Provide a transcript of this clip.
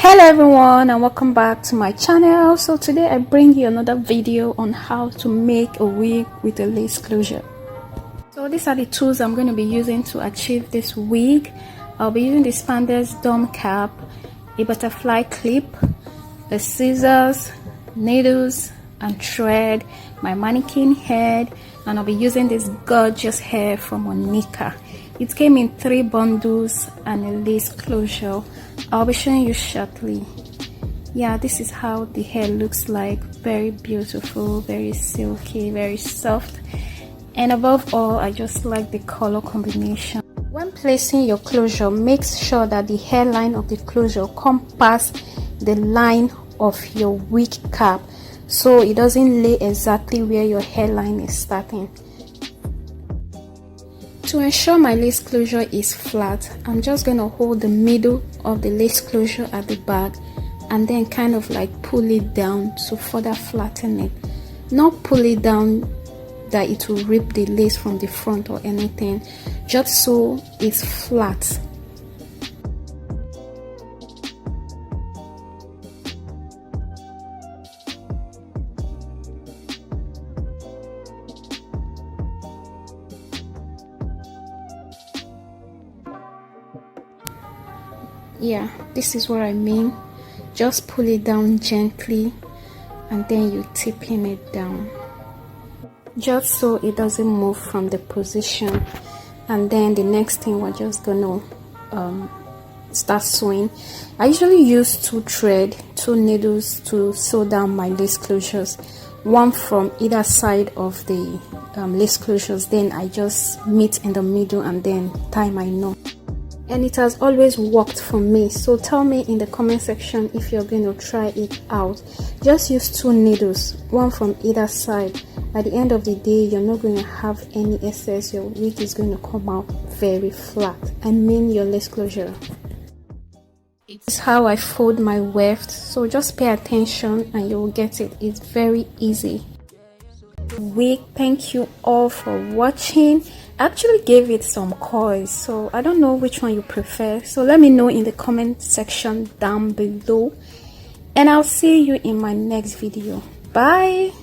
Hello everyone, and welcome back to my channel. So today I bring you another video on how to make a wig with a lace closure. So these are the tools I'm going to be using to achieve this wig. I'll be using the spandex dome cap, a butterfly clip, the scissors, needles and thread, my mannequin head, and I'll be using this gorgeous hair from Monica. It came in 3 bundles and a lace closure. I'll be showing you shortly. Yeah, this is how the hair looks like. Very beautiful, very silky, very soft, and above all, I just like the color combination. When placing your closure, make sure that the hairline of the closure comes past the line of your wig cap, so it doesn't lay exactly where your hairline is starting. To ensure my lace closure is flat, I'm just going to hold the middle of the lace closure at the back and then kind of like pull it down to further flatten it. Not pull it down that it will rip the lace from the front or anything, just so it's flat. Yeah, this is what I mean. Just pull it down gently and then you tipping it down, just so it doesn't move from the position. And then the next thing, we're just gonna start sewing. I usually use 2 thread, 2 needles to sew down my lace closures, one from either side of the lace closures. Then I just meet in the middle and then tie my knot. And it has always worked for me. So tell me in the comment section if you're going to try it out. Just use 2 needles, one from either side. At the end of the day, you're not going to have any excess. Your wig is going to come out very flat. I mean your lace closure. It's how I fold my weft, so just pay attention and you will get it. It's very easy. Wig, thank you all for watching. I actually gave it some coils, so I don't know which one you prefer, so let me know in the comment section down below, and I'll see you in my next video. Bye.